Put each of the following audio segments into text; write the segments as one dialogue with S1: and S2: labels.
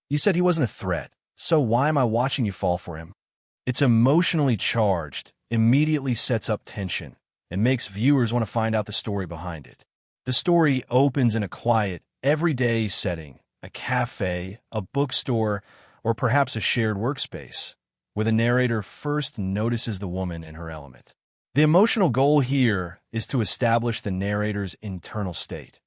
S1: You said he wasn't a threat, so why am I watching you fall for him? It's emotionally charged, immediately sets up tension, and makes viewers want to find out the story behind it. The story opens in a quiet, everyday setting, a cafe, a bookstore, or perhaps a shared workspace, where the narrator first notices the woman in her element. The emotional goal here is to establish the narrator's internal state: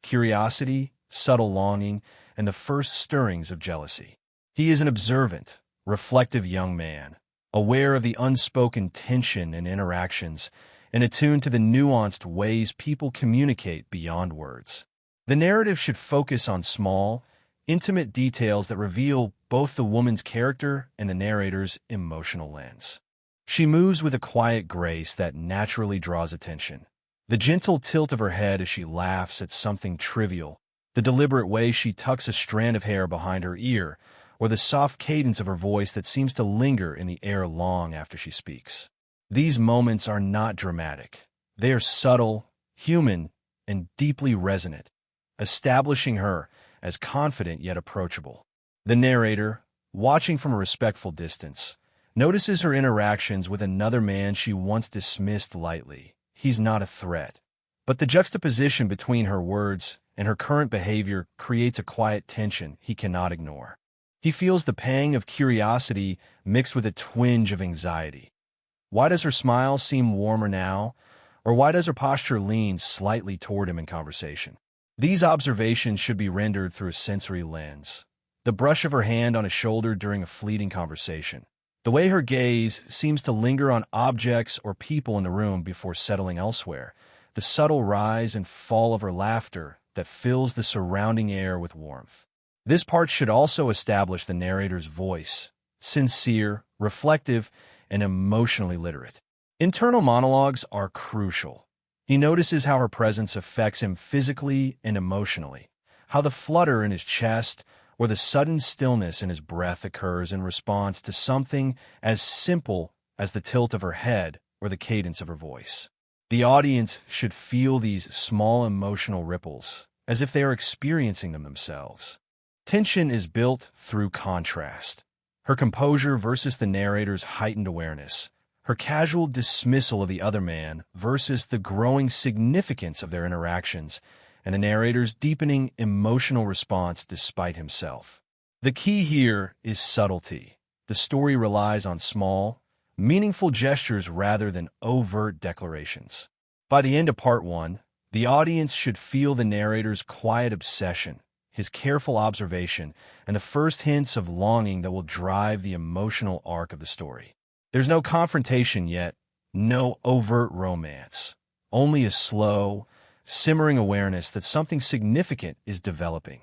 S1: curiosity, subtle longing, and the first stirrings of jealousy. He is an observant, reflective young man, aware of the unspoken tension in interactions, and attuned to the nuanced ways people communicate beyond words. The narrative should focus on small, intimate details that reveal both the woman's character and the narrator's emotional lens. She moves with a quiet grace that naturally draws attention. The gentle tilt of her head as she laughs at something trivial, the deliberate way she tucks a strand of hair behind her ear, or the soft cadence of her voice that seems to linger in the air long after she speaks. These moments are not dramatic. They are subtle, human, and deeply resonant, establishing her as confident yet approachable. The narrator, watching from a respectful distance, notices her interactions with another man she once dismissed lightly. He's not a threat. But the juxtaposition between her words and her current behavior creates a quiet tension he cannot ignore. He feels the pang of curiosity mixed with a twinge of anxiety. Why does her smile seem warmer now? Or why does her posture lean slightly toward him in conversation? These observations should be rendered through a sensory lens. The brush of her hand on his shoulder during a fleeting conversation. The way her gaze seems to linger on objects or people in the room before settling elsewhere. The subtle rise and fall of her laughter that fills the surrounding air with warmth. This part should also establish the narrator's voice, sincere, reflective, and emotionally literate. Internal monologues are crucial. He notices how her presence affects him physically and emotionally, how the flutter in his chest or the sudden stillness in his breath occurs in response to something as simple as the tilt of her head or the cadence of her voice. The audience should feel these small emotional ripples, as if they are experiencing them themselves. Tension is built through contrast. Her composure versus the narrator's heightened awareness. Her casual dismissal of the other man versus the growing significance of their interactions, and the narrator's deepening emotional response despite himself. The key here is subtlety. The story relies on small, meaningful gestures rather than overt declarations. By the end of part 1, the audience should feel the narrator's quiet obsession, his careful observation, and the first hints of longing that will drive the emotional arc of the story. There's no confrontation yet, no overt romance, only a slow, simmering awareness that something significant is developing,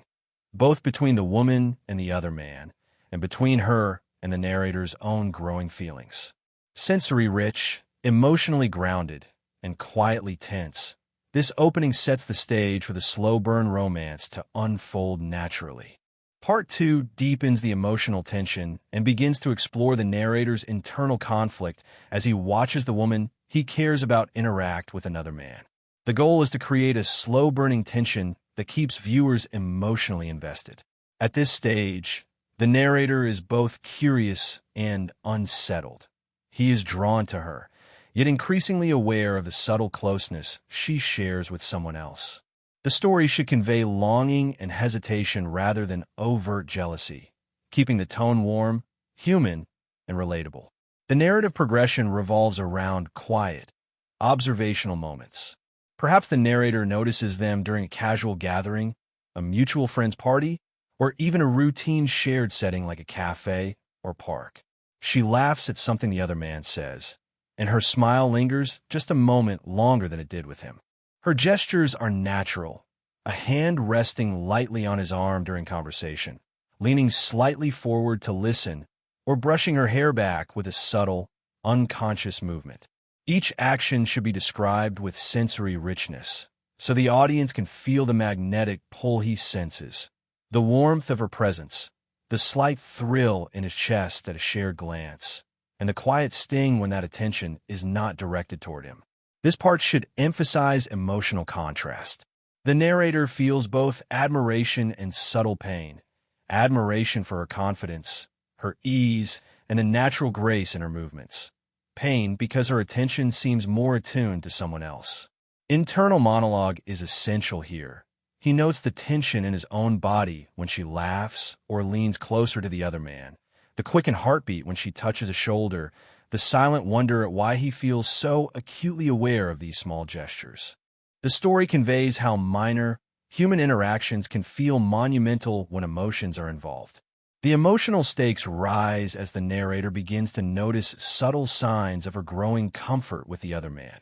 S1: both between the woman and the other man, and between her and the narrator's own growing feelings. Sensory-rich, emotionally grounded, and quietly tense, this opening sets the stage for the slow-burn romance to unfold naturally. Part 2 deepens the emotional tension and begins to explore the narrator's internal conflict as he watches the woman he cares about interact with another man. The goal is to create a slow-burning tension that keeps viewers emotionally invested. At this stage, the narrator is both curious and unsettled. He is drawn to her, yet increasingly aware of the subtle closeness she shares with someone else. The story should convey longing and hesitation rather than overt jealousy, keeping the tone warm, human, and relatable. The narrative progression revolves around quiet, observational moments. Perhaps the narrator notices them during a casual gathering, a mutual friend's party, or even a routine shared setting like a cafe or park. She laughs at something the other man says, and her smile lingers just a moment longer than it did with him. Her gestures are natural, a hand resting lightly on his arm during conversation, leaning slightly forward to listen, or brushing her hair back with a subtle, unconscious movement. Each action should be described with sensory richness, so the audience can feel the magnetic pull he senses, the warmth of her presence, the slight thrill in his chest at a shared glance, and the quiet sting when that attention is not directed toward him. This part should emphasize emotional contrast. The narrator feels both admiration and subtle pain, admiration for her confidence, her ease, and a natural grace in her movements. Pain because her attention seems more attuned to someone else. Internal monologue is essential here. He notes the tension in his own body when she laughs or leans closer to the other man, the quickened heartbeat when she touches a shoulder, the silent wonder at why he feels so acutely aware of these small gestures. The story conveys how minor, human interactions can feel monumental when emotions are involved. The emotional stakes rise as the narrator begins to notice subtle signs of her growing comfort with the other man.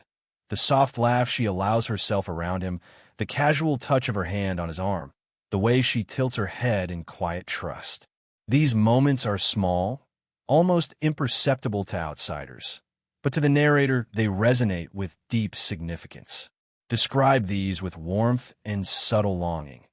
S1: The soft laugh she allows herself around him, the casual touch of her hand on his arm, the way she tilts her head in quiet trust. These moments are small, almost imperceptible to outsiders, but to the narrator they resonate with deep significance. Describe these with warmth and subtle longing,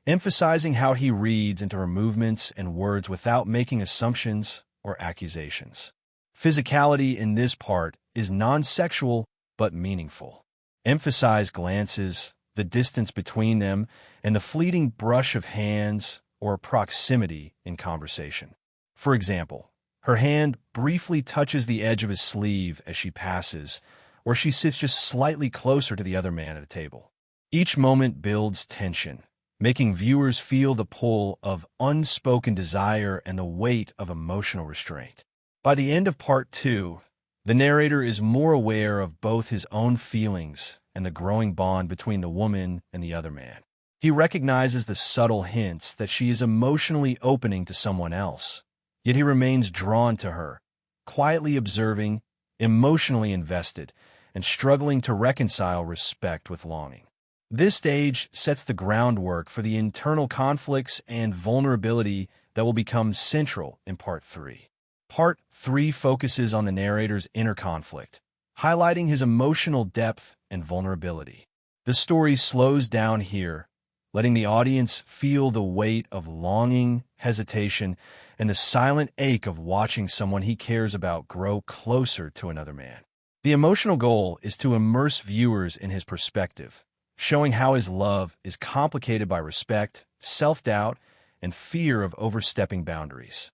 S1: emphasizing how he reads into her movements and words without making assumptions or accusations. Physicality in this part is non-sexual but meaningful. Emphasize glances, the distance between them, and the fleeting brush of hands or proximity in conversation. For example, her hand briefly touches the edge of his sleeve as she passes, or she sits just slightly closer to the other man at a table. Each moment builds tension, making viewers feel the pull of unspoken desire and the weight of emotional restraint. By the end of Part 2, the narrator is more aware of both his own feelings and the growing bond between the woman and the other man. He recognizes the subtle hints that she is emotionally opening to someone else, yet he remains drawn to her, quietly observing, emotionally invested, and struggling to reconcile respect with longing. This stage sets the groundwork for the internal conflicts and vulnerability that will become central in Part 3. Part 3 focuses on the narrator's inner conflict, highlighting his emotional depth and vulnerability. The story slows down here, letting the audience feel the weight of longing, hesitation, and the silent ache of watching someone he cares about grow closer to another man. The emotional goal is to immerse viewers in his perspective, showing how his love is complicated by respect, self-doubt, and fear of overstepping boundaries.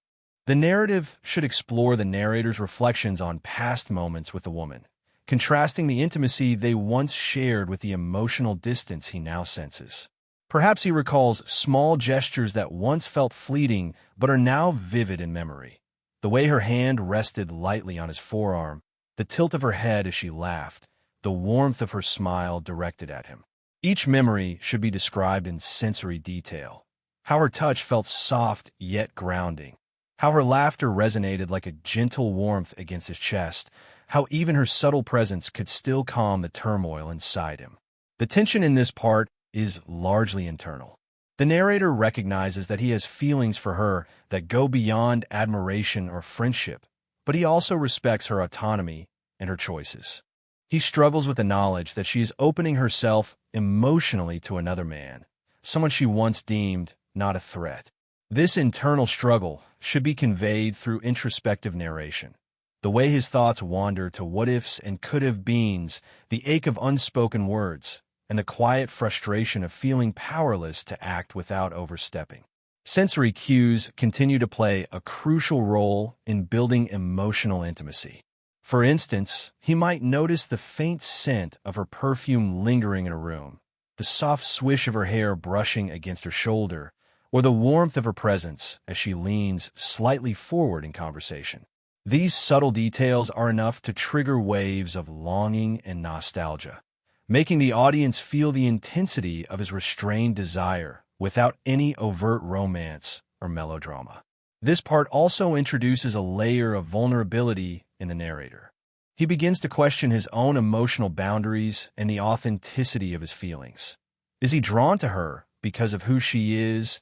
S1: The narrative should explore the narrator's reflections on past moments with the woman, contrasting the intimacy they once shared with the emotional distance he now senses. Perhaps he recalls small gestures that once felt fleeting but are now vivid in memory. The way her hand rested lightly on his forearm, the tilt of her head as she laughed, the warmth of her smile directed at him. Each memory should be described in sensory detail. How her touch felt soft yet grounding. How her laughter resonated like a gentle warmth against his chest. How even her subtle presence could still calm the turmoil inside him. The tension in this part is largely internal. The narrator recognizes that he has feelings for her that go beyond admiration or friendship, but he also respects her autonomy and her choices. He struggles with the knowledge that she is opening herself emotionally to another man, someone she once deemed not a threat. This internal struggle should be conveyed through introspective narration. The way his thoughts wander to what-ifs and could-have-beens, the ache of unspoken words, and the quiet frustration of feeling powerless to act without overstepping. Sensory cues continue to play a crucial role in building emotional intimacy. For instance, he might notice the faint scent of her perfume lingering in a room, the soft swish of her hair brushing against her shoulder, or the warmth of her presence as she leans slightly forward in conversation. These subtle details are enough to trigger waves of longing and nostalgia, making the audience feel the intensity of his restrained desire without any overt romance or melodrama. This part also introduces a layer of vulnerability in the narrator. He begins to question his own emotional boundaries and the authenticity of his feelings. Is he drawn to her because of who she is,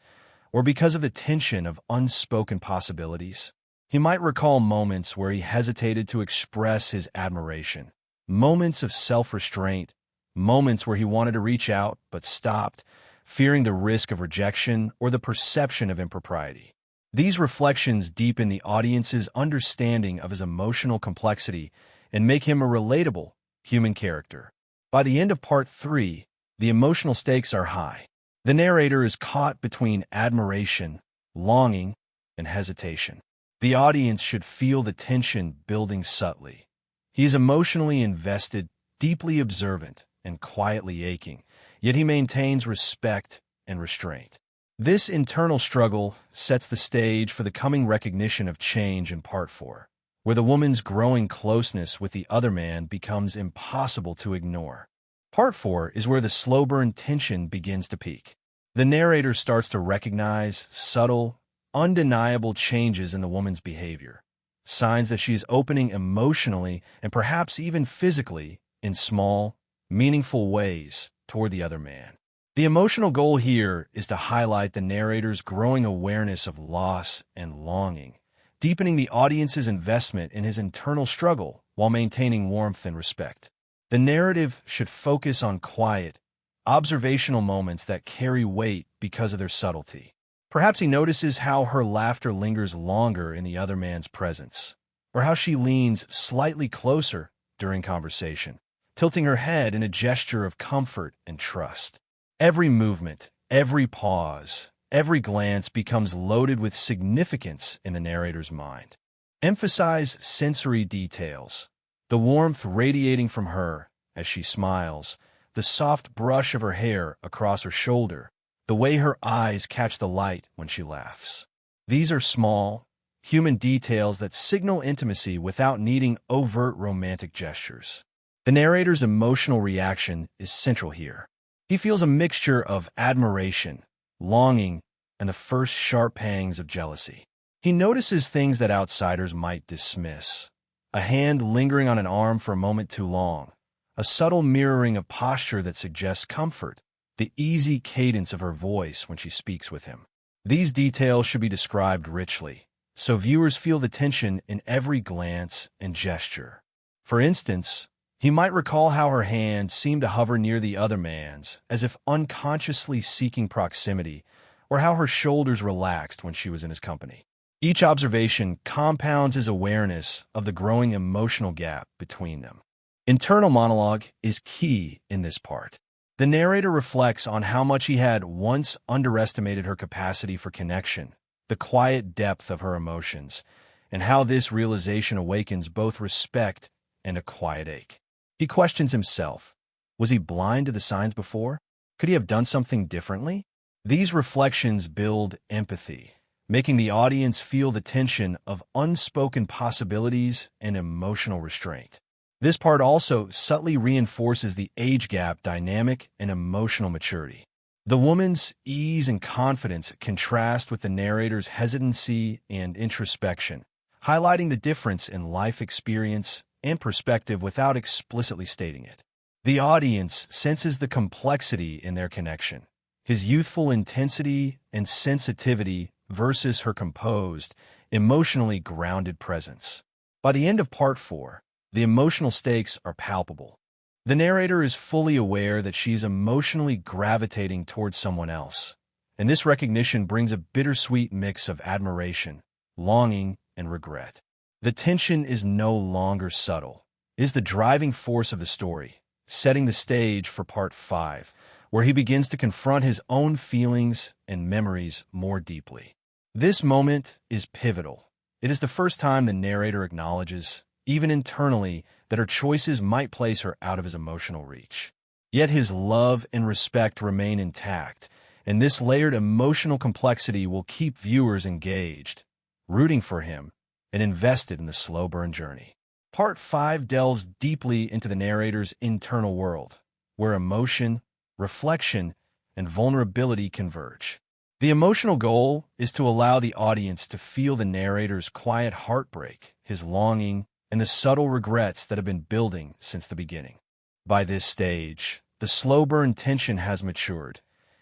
S1: or because of the tension of unspoken possibilities? He might recall moments where he hesitated to express his admiration, moments of self-restraint, moments where he wanted to reach out but stopped, fearing the risk of rejection or the perception of impropriety. These reflections deepen the audience's understanding of his emotional complexity and make him a relatable human character. By the end of Part 3, the emotional stakes are high. The narrator is caught between admiration, longing, and hesitation. The audience should feel the tension building subtly. He is emotionally invested, deeply observant, and quietly aching, yet he maintains respect and restraint. This internal struggle sets the stage for the coming recognition of change in Part 4, where the woman's growing closeness with the other man becomes impossible to ignore. Part 4 is where the slow burn tension begins to peak. The narrator starts to recognize subtle, undeniable changes in the woman's behavior, signs that she is opening emotionally and perhaps even physically in small, meaningful ways toward the other man. The emotional goal here is to highlight the narrator's growing awareness of loss and longing, deepening the audience's investment in his internal struggle while maintaining warmth and respect. The narrative should focus on quiet, observational moments that carry weight because of their subtlety. Perhaps he notices how her laughter lingers longer in the other man's presence, or how she leans slightly closer during conversation, tilting her head in a gesture of comfort and trust. Every movement, every pause, every glance becomes loaded with significance in the narrator's mind. Emphasize sensory details, the warmth radiating from her as she smiles, the soft brush of her hair across her shoulder, the way her eyes catch the light when she laughs. These are small, human details that signal intimacy without needing overt romantic gestures. The narrator's emotional reaction is central here. He feels a mixture of admiration, longing, and the first sharp pangs of jealousy. He notices things that outsiders might dismiss. A hand lingering on an arm for a moment too long, a subtle mirroring of posture that suggests comfort, the easy cadence of her voice when she speaks with him. These details should be described richly, so viewers feel the tension in every glance and gesture. For instance, he might recall how her hand seemed to hover near the other man's, as if unconsciously seeking proximity, or how her shoulders relaxed when she was in his company. Each observation compounds his awareness of the growing emotional gap between them. Internal monologue is key in this part. The narrator reflects on how much he had once underestimated her capacity for connection, the quiet depth of her emotions, and how this realization awakens both respect and a quiet ache. He questions himself. Was he blind to the signs before? Could he have done something differently? These reflections build empathy, making the audience feel the tension of unspoken possibilities and emotional restraint. This part also subtly reinforces the age gap dynamic and emotional maturity. The woman's ease and confidence contrast with the narrator's hesitancy and introspection, highlighting the difference in life experience and perspective without explicitly stating it. The audience senses the complexity in their connection, his youthful intensity and sensitivity versus her composed, emotionally grounded presence. By the end of Part 4, the emotional stakes are palpable. The narrator is fully aware that she's emotionally gravitating towards someone else, and this recognition brings a bittersweet mix of admiration, longing, and regret. The tension is no longer subtle. It is the driving force of the story, setting the stage for Part 5, where he begins to confront his own feelings and memories more deeply. This moment is pivotal. It is the first time the narrator acknowledges, even internally, that her choices might place her out of his emotional reach. Yet his love and respect remain intact, and this layered emotional complexity will keep viewers engaged, rooting for him, and invested in the slow burn journey. Part 5 delves deeply into the narrator's internal world, where emotion, reflection, and vulnerability converge. The emotional goal is to allow the audience to feel the narrator's quiet heartbreak, his longing, and the subtle regrets that have been building since the beginning. By this stage, the slow burn tension has matured.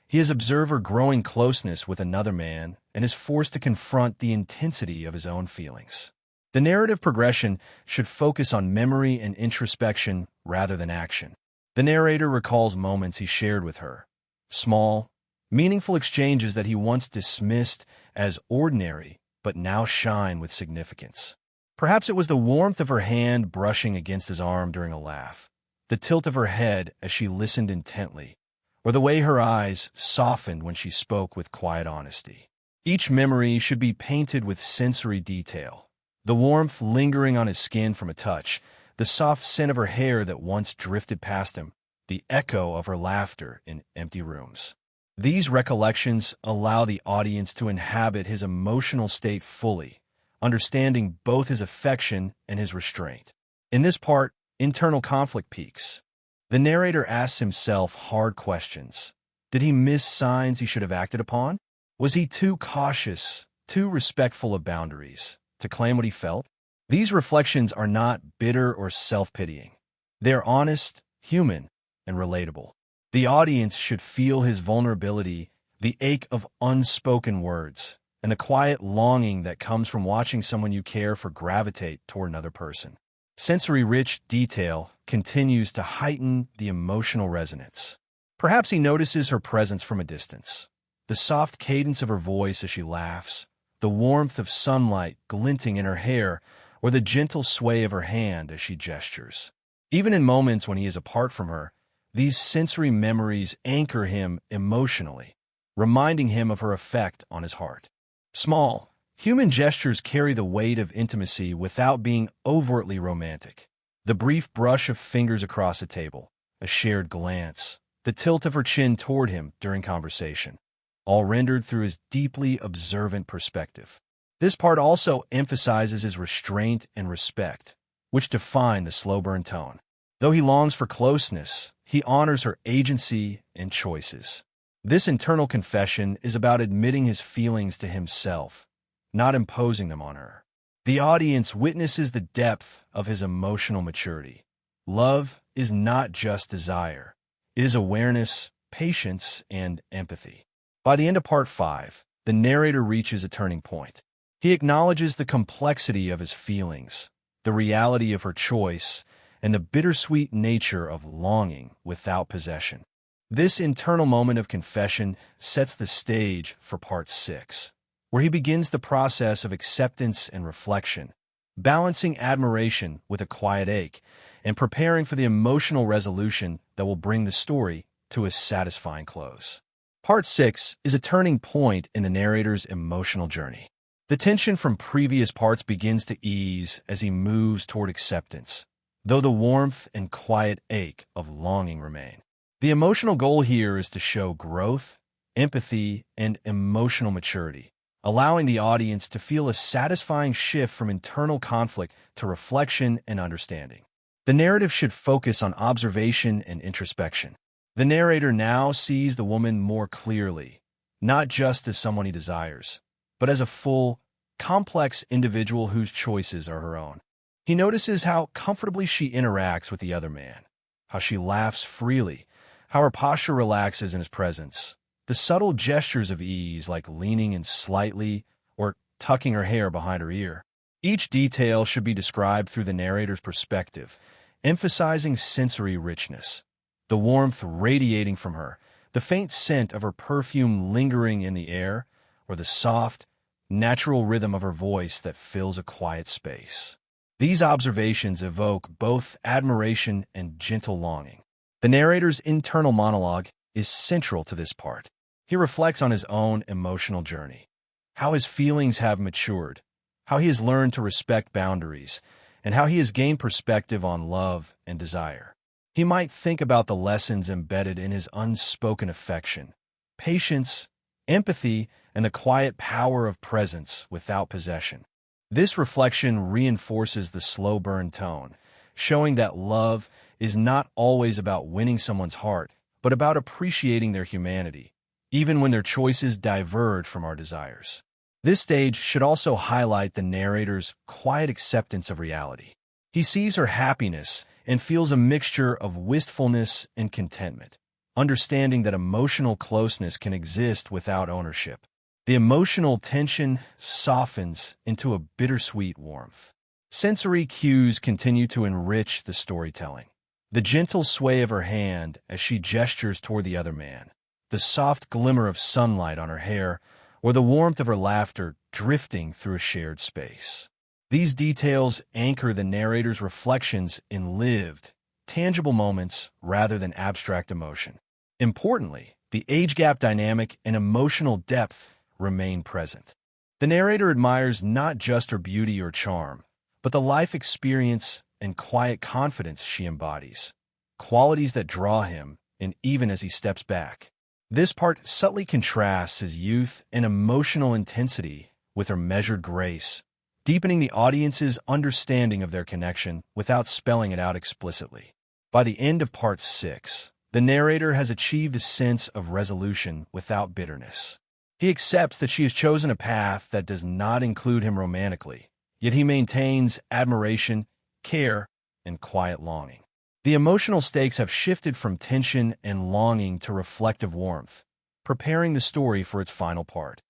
S1: He has observed her growing closeness with another man and is forced to confront the intensity of his own feelings. The narrative progression should focus on memory and introspection rather than action. The narrator recalls moments he shared with her, small, meaningful exchanges that he once dismissed as ordinary but now shine with significance. Perhaps it was the warmth of her hand brushing against his arm during a laugh, the tilt of her head as she listened intently, or the way her eyes softened when she spoke with quiet honesty. Each memory should be painted with sensory detail. The warmth lingering on his skin from a touch, the soft scent of her hair that once drifted past him, the echo of her laughter in empty rooms. These recollections allow the audience to inhabit his emotional state fully, understanding both his affection and his restraint. In this part, internal conflict peaks. The narrator asks himself hard questions. Did he miss signs he should have acted upon? Was he too cautious, too respectful of boundaries, to claim what he felt? These reflections are not bitter or self-pitying. They are honest, human, and relatable. The audience should feel his vulnerability, the ache of unspoken words, and the quiet longing that comes from watching someone you care for gravitate toward another person. Sensory-rich detail continues to heighten the emotional resonance. Perhaps he notices her presence from a distance. The soft cadence of her voice as she laughs, the warmth of sunlight glinting in her hair, or the gentle sway of her hand as she gestures. Even in moments when he is apart from her, these sensory memories anchor him emotionally, reminding him of her effect on his heart. Small, human gestures carry the weight of intimacy without being overtly romantic. The brief brush of fingers across a table, a shared glance, the tilt of her chin toward him during conversation, all rendered through his deeply observant perspective. This part also emphasizes his restraint and respect, which define the slow burn tone. Though he longs for closeness, he honors her agency and choices. This internal confession is about admitting his feelings to himself, not imposing them on her. The audience witnesses the depth of his emotional maturity. Love is not just desire. It is awareness, patience, and empathy. By the end of Part 5, the narrator reaches a turning point. He acknowledges the complexity of his feelings, the reality of her choice, and the bittersweet nature of longing without possession. This internal moment of confession sets the stage for Part 6, where he begins the process of acceptance and reflection, balancing admiration with a quiet ache, and preparing for the emotional resolution that will bring the story to a satisfying close. Part 6 is a turning point in the narrator's emotional journey. The tension from previous parts begins to ease as he moves toward acceptance, though the warmth and quiet ache of longing remain. The emotional goal here is to show growth, empathy, and emotional maturity, allowing the audience to feel a satisfying shift from internal conflict to reflection and understanding. The narrative should focus on observation and introspection. The narrator now sees the woman more clearly, not just as someone he desires, but as a full, complex individual whose choices are her own. He notices how comfortably she interacts with the other man, how she laughs freely, how her posture relaxes in his presence, the subtle gestures of ease like leaning in slightly or tucking her hair behind her ear. Each detail should be described through the narrator's perspective, emphasizing sensory richness. The warmth radiating from her, the faint scent of her perfume lingering in the air, or the soft, natural rhythm of her voice that fills a quiet space. These observations evoke both admiration and gentle longing. The narrator's internal monologue is central to this part. He reflects on his own emotional journey, how his feelings have matured, how he has learned to respect boundaries, and how he has gained perspective on love and desire. He might think about the lessons embedded in his unspoken affection, patience, empathy, and the quiet power of presence without possession. This reflection reinforces the slow burn tone, showing that love is not always about winning someone's heart, but about appreciating their humanity, even when their choices diverge from our desires. This stage should also highlight the narrator's quiet acceptance of reality. He sees her happiness and feels a mixture of wistfulness and contentment, understanding that emotional closeness can exist without ownership. The emotional tension softens into a bittersweet warmth. Sensory cues continue to enrich the storytelling. The gentle sway of her hand as she gestures toward the other man, the soft glimmer of sunlight on her hair, or the warmth of her laughter drifting through a shared space. These details anchor the narrator's reflections in lived, tangible moments rather than abstract emotion. Importantly, the age gap dynamic and emotional depth remain present. The narrator admires not just her beauty or charm, but the life experience and quiet confidence she embodies, qualities that draw him, and even as he steps back. This part subtly contrasts his youth and emotional intensity with her measured grace, deepening the audience's understanding of their connection without spelling it out explicitly. By the end of Part 6, the narrator has achieved a sense of resolution without bitterness. He accepts that she has chosen a path that does not include him romantically, yet he maintains admiration, care, and quiet longing. The emotional stakes have shifted from tension and longing to reflective warmth, preparing the story for its final part.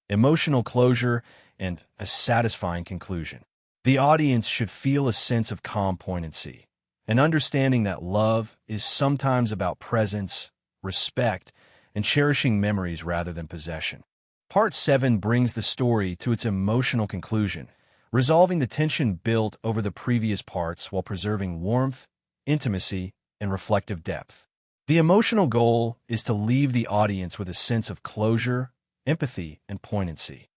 S1: Emotional closure and a satisfying conclusion. The audience should feel a sense of calm poignancy, an understanding that love is sometimes about presence, respect, and cherishing memories rather than possession. Part 7 brings the story to its emotional conclusion, resolving the tension built over the previous parts while preserving warmth, intimacy, and reflective depth. The emotional goal is to leave the audience with a sense of closure, empathy, and poignancy.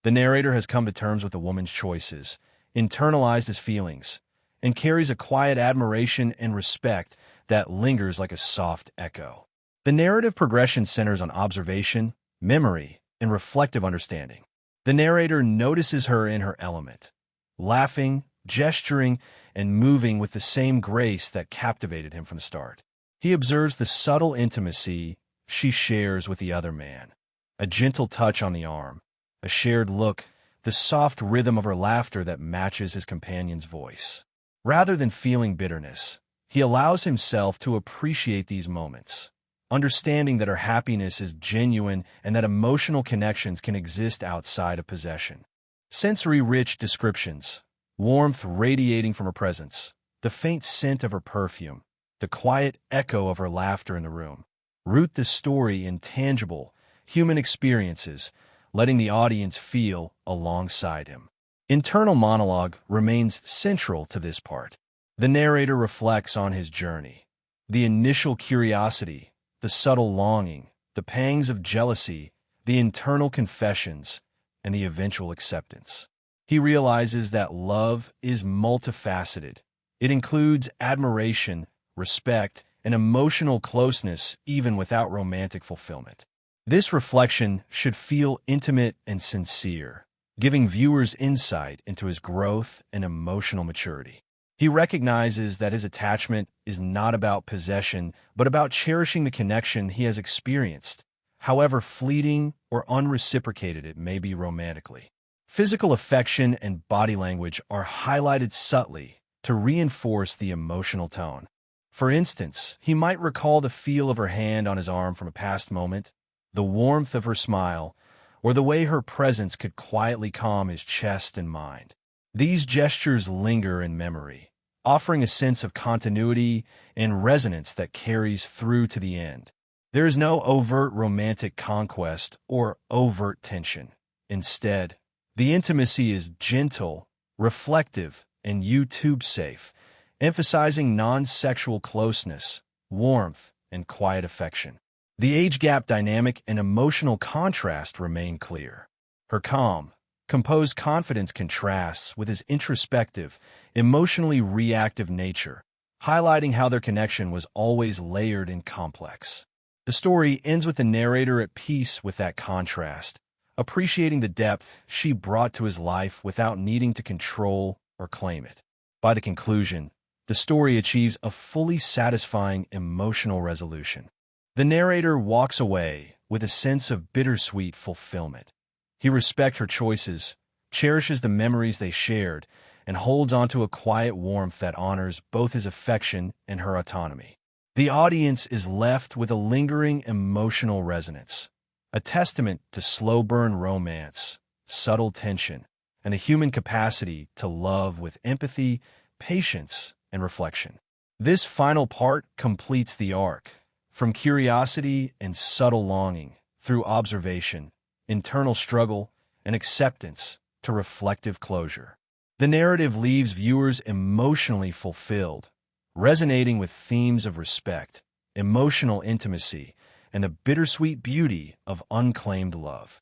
S1: The narrator has come to terms with the woman's choices, internalized his feelings, and carries a quiet admiration and respect that lingers like a soft echo. The narrative progression centers on observation, memory, and reflective understanding. The narrator notices her in her element, laughing, gesturing, and moving with the same grace that captivated him from the start. He observes the subtle intimacy she shares with the other man, a gentle touch on the arm, a shared look, the soft rhythm of her laughter that matches his companion's voice. Rather than feeling bitterness, he allows himself to appreciate these moments, understanding that her happiness is genuine and that emotional connections can exist outside of possession. Sensory-rich descriptions, warmth radiating from her presence, the faint scent of her perfume, the quiet echo of her laughter in the room, root the story in tangible, human experiences, letting the audience feel alongside him. Internal monologue remains central to this part. The narrator reflects on his journey, the initial curiosity, the subtle longing, the pangs of jealousy, the internal confessions, and the eventual acceptance. He realizes that love is multifaceted. It includes admiration, respect, and emotional closeness even without romantic fulfillment. This reflection should feel intimate and sincere, giving viewers insight into his growth and emotional maturity. He recognizes that his attachment is not about possession, but about cherishing the connection he has experienced, however fleeting or unreciprocated it may be romantically. Physical affection and body language are highlighted subtly to reinforce the emotional tone. For instance, he might recall the feel of her hand on his arm from a past moment, the warmth of her smile, or the way her presence could quietly calm his chest and mind. These gestures linger in memory, offering a sense of continuity and resonance that carries through to the end. There is no overt romantic conquest or overt tension. Instead, the intimacy is gentle, reflective, and YouTube-safe, emphasizing non-sexual closeness, warmth, and quiet affection. The age gap dynamic and emotional contrast remain clear. Her calm, composed confidence contrasts with his introspective, emotionally reactive nature, highlighting how their connection was always layered and complex. The story ends with the narrator at peace with that contrast, appreciating the depth she brought to his life without needing to control or claim it. By the conclusion, the story achieves a fully satisfying emotional resolution. The narrator walks away with a sense of bittersweet fulfillment. He respects her choices, cherishes the memories they shared, and holds onto a quiet warmth that honors both his affection and her autonomy. The audience is left with a lingering emotional resonance, a testament to slow-burn romance, subtle tension, and the human capacity to love with empathy, patience, and reflection. This final part completes the arc, from curiosity and subtle longing, through observation, internal struggle, and acceptance, to reflective closure. The narrative leaves viewers emotionally fulfilled, resonating with themes of respect, emotional intimacy, and the bittersweet beauty of unclaimed love.